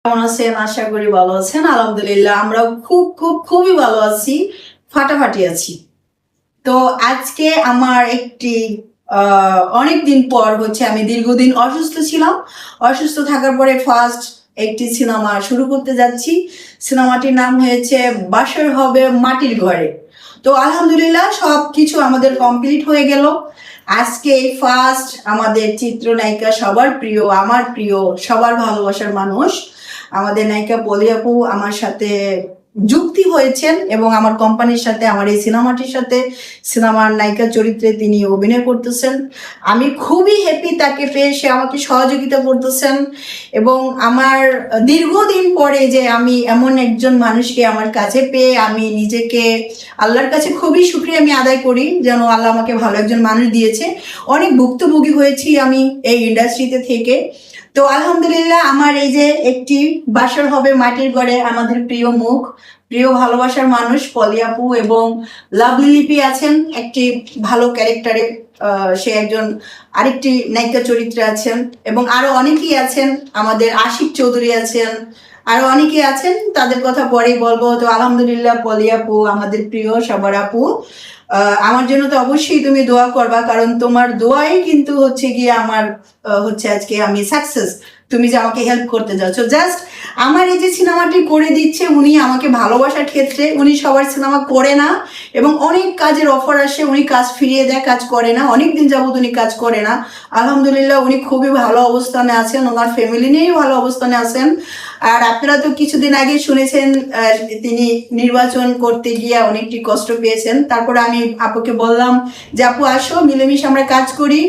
কেমন আছেন? আশা করি ভালো আছেন। আলহামদুলিল্লাহ আমরাও খুবই ভালো আছি, ফাটাফাটি আছি। তো আজকে আমার একটি অনেকদিন পর আমি দীর্ঘদিন অসুস্থ ছিলাম। অসুস্থ থাকার পরে ফার্স্ট একটি সিনেমা শুরু করতে যাচ্ছি। সিনেমাটির নাম হয়েছে বাসর হবে মাটির ঘরে। তো আলহামদুলিল্লাহ সব কিছু আমাদের কমপ্লিট হয়ে গেল। আজকে ফার্স্ট আমাদের চিত্রনায়িকা, সবার প্রিয়, আমার প্রিয়, সবার ভালোবাসার মানুষ, আমাদের নায়িকা পলি আপু আমার সাথে যুক্তি হয়েছেন এবং আমার কোম্পানির সাথে, আমার এই সিনেমাটির সাথে, সিনেমার নায়িকা চরিত্রে তিনি অভিনয় করতেছেন। আমি খুবই হ্যাপি তাকে পেয়ে, সে আমাকে সহযোগিতা করতেছেন এবং আমার দীর্ঘদিন পরে যে আমি এমন একজন মানুষকে আমার কাছে পেয়ে আমি নিজেকে আল্লাহর কাছে খুবই শুকরিয়া আমি আদায় করি, যেন আল্লাহ আমাকে ভালো একজন মানুষ দিয়েছে। অনেক ভুক্তভোগী হয়েছি আমি এই ইন্ডাস্ট্রিতে থেকে। তো আলহামদুলিল্লাহ আমার এই যে একটি বাসর হবে মাটির ঘরে, আমাদের প্রিয় মুখ, প্রিয় ভালোবাসার মানুষ পলি আপু এবং লাভলি লিপি আছেন একটি ভালো ক্যারেক্টারে, সে একজন আরেকটি নায়িকা চরিত্রে আছেন এবং আরো অনেকেই আছেন, আমাদের আশিক চৌধুরী আছেন, আরো অনেকে আছেন, তাদের কথা পরেই বলবো। তো আলহামদুলিল্লাহ পলি আপু আমাদের প্রিয় সবার আপু, আমার জন্য তো অবশ্যই তুমি দোয়া করবা, কারণ তোমার দোয়াই কিন্তু গিয়ে আমার আজকে আমি সাকসেস। তুমি যে আমাকে হেল্প করতে যাচ্ছ, জাস্ট আমার এই যে সিনেমাটি করে দিচ্ছে উনি আমাকে ভালোবাসার ক্ষেত্রে, উনি সবার সিনেমা করে না এবং অনেক কাজের অফার আসে, উনি কাজ ফিরিয়ে দেয়, কাজ করে না, অনেকদিন যাবত উনি কাজ করে না। আলহামদুলিল্লাহ উনি খুবই ভালো অবস্থানে আছেন, ওনার ফ্যামিলি নিয়েই ভালো অবস্থানে আছেন। আর আপনারা তো কিছুদিন আগে শুনেছেন তিনি নির্বাচন করতে গিয়ে অনেকটি কষ্ট পেয়েছেন। তারপরে আমি আপুকে বললাম যে আপু আসো, মিলেমিশে আমরা কাজ করি,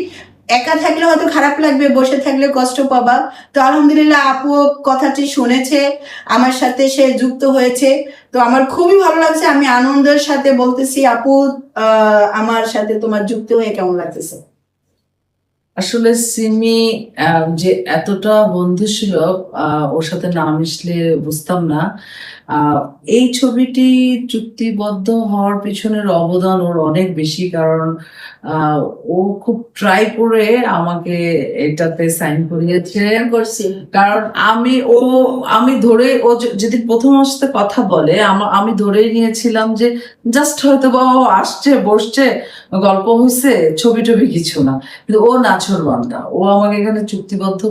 একা থাকলে হয়তো খারাপ লাগবে, বসে থাকলে কষ্ট পাবা। তো আলহামদুলিল্লাহ আপু কথাটি শুনেছে, আমার সাথে সে যুক্ত হয়েছে। তো আমার খুবই ভালো লাগছে, আমি আনন্দের সাথে বলতেছি আপু আমার সাথে তোমার যুক্ত হয়ে কেমন লাগতেছে? আসলে সিমি যে এতটা বন্ধুসুলভ, ওর সাথে না মিশলে বুঝতাম না। এই ছবিটি চুক্তিবদ্ধ হওয়ার পিছনের অবদান ওর অনেক বেশি, কারণ ও খুব ট্রাই করে আমাকে এটাতে সাইন করিয়েছে। কারণ আমি ধরে, ও যদি প্রথম আমার সাথে কথা বলে আমি ধরেই নিয়েছিলাম যে জাস্ট হয়তো বা ও আসছে, বসছে, গল্প হয়েছে, ছবি টবি কিছু না। কিন্তু ও নাছোড়বান্দা, ও আমাকে এখানে চুক্তিবদ্ধ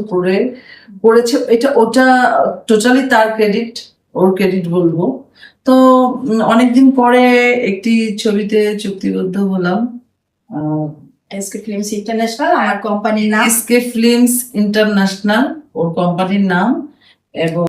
করেছে। ওটা টোটালি তার ক্রেডিট, ওর ক্রেডিট বলবো। তো অনেকদিন পরে একটি ছবিতে চুক্তিবদ্ধ হলাম। এসকে ফিল্মস ইন্টারন্যাশনাল আমার কোম্পানির নাম, এসকে ফিল্মস ইন্টারন্যাশনাল ওর কোম্পানির নাম। এবং